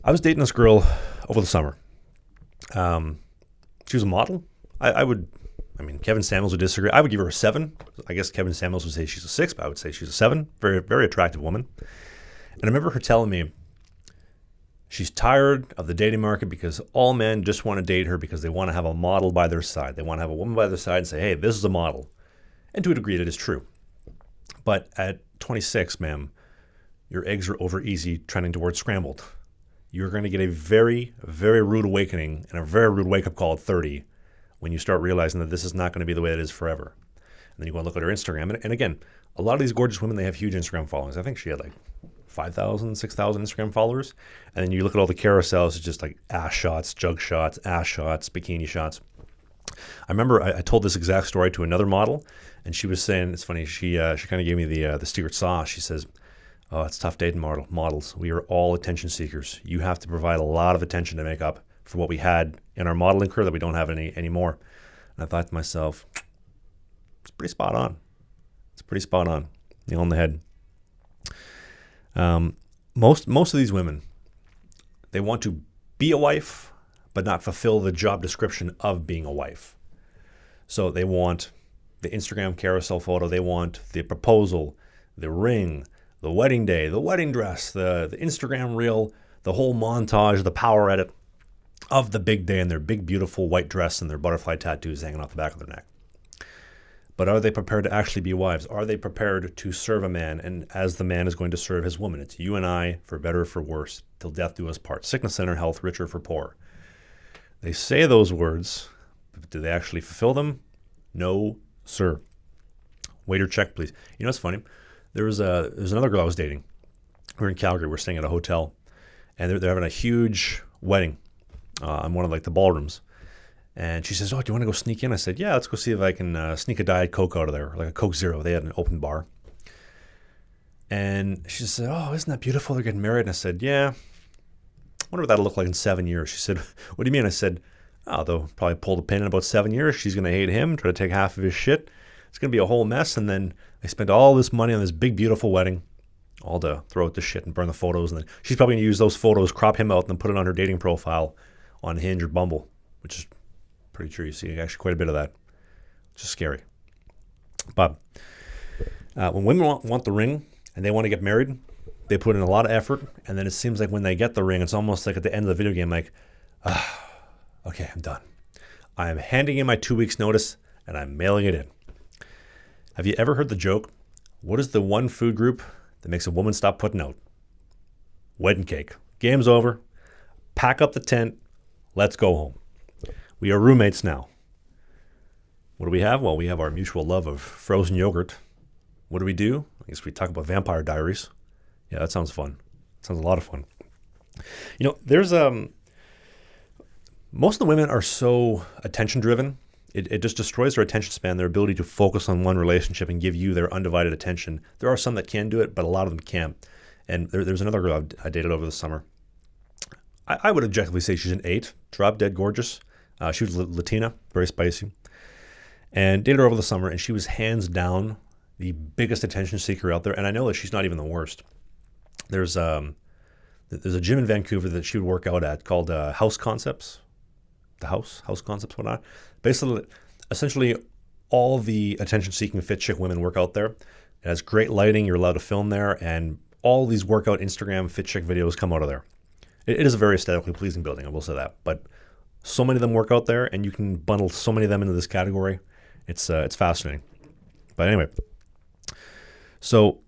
I was dating this girl over the summer. She was a model. I mean, Kevin Samuels would disagree. I would give her a 7. I guess Kevin Samuels would say she's a 6, but I would say she's a 7. Very, very attractive woman. And I remember her telling me she's tired of the dating market because all men just want to date her because they want to have a model by their side. They want to have a woman by their side and say, hey, this is a model. And to a degree, that is true. But at 26, ma'am, your eggs are over easy trending towards scrambled. You're going to get a very, very rude awakening and a very rude wake-up call at 30 when you start realizing that this is not going to be the way it is forever. And then you go and look at her Instagram. And again, a lot of these gorgeous women, they have huge Instagram followings. I think she had like 5,000, 6,000 Instagram followers. And then you look at all the carousels, it's just like ass shots, jug shots, ass shots, bikini shots. I remember I told this exact story to another model, and she was saying, it's funny, she kind of gave me the secret sauce. She says, oh, it's tough dating models. We are all attention seekers. You have to provide a lot of attention to make up for what we had in our modeling career that we don't have anymore. And I thought to myself, it's pretty spot on. It's pretty spot on. Nail on the head. Most of these women, they want to be a wife, but not fulfill the job description of being a wife. So they want the Instagram carousel photo. They want the proposal, the ring, the wedding day, the wedding dress, the Instagram reel, the whole montage, the power edit of the big day in their big, beautiful white dress and their butterfly tattoos hanging off the back of their neck. But are they prepared to actually be wives? Are they prepared to serve a man, and as the man is going to serve his woman? It's you and I, for better or for worse, till death do us part. Sickness and health, rich or for poor. They say those words, but do they actually fulfill them? No, sir. Waiter, check, please. You know what's funny? There's another girl I was dating. We were in Calgary. We're staying at a hotel, and they're having a huge wedding on one of like the ballrooms. And she says, "Oh, do you want to go sneak in?" I said, "Yeah, let's go see if I can sneak a Diet Coke out of there, like a Coke Zero." They had an open bar. And she said, "Oh, isn't that beautiful? They're getting married." And I said, "Yeah. I wonder what that'll look like in 7 years." She said, "What do you mean?" I said, "Oh, they'll probably pull the pin in about 7 years. She's going to hate him, try to take half of his shit. It's going to be a whole mess. And then they spent all this money on this big, beautiful wedding, all to throw out the shit and burn the photos. And then she's probably going to use those photos, crop him out, and then put it on her dating profile on Hinge or Bumble," which is pretty true. You see actually quite a bit of that, which is scary. But when women want the ring and they want to get married, they put in a lot of effort. And then it seems like when they get the ring, it's almost like at the end of the video game, like, okay, I'm done. I am handing in my 2 weeks notice and I'm mailing it in. Have you ever heard the joke, what is the one food group that makes a woman stop putting out? Wedding cake. Game's over. Pack up the tent. Let's go home. We are roommates now. What do we have? Well, we have our mutual love of frozen yogurt. What do? I guess we talk about Vampire Diaries. Yeah, that sounds fun. Sounds a lot of fun. You know, there's most of the women are so attention driven. It just destroys their attention span, their ability to focus on one relationship and give you their undivided attention. There are some that can do it, but a lot of them can't. And there's another girl I dated over the summer. I would objectively say she's an 8, drop dead gorgeous. She was Latina, very spicy. And dated her over the summer, and she was hands down the biggest attention seeker out there. And I know that she's not even the worst. There's a gym in Vancouver that she would work out at called House Concepts. The House Concepts, whatnot. Basically, essentially, all the attention-seeking fit chick women work out there. It has great lighting. You're allowed to film there, and all these workout Instagram fit chick videos come out of there. It is a very aesthetically pleasing building, I will say that. But so many of them work out there, and you can bundle so many of them into this category. It's fascinating. But anyway, so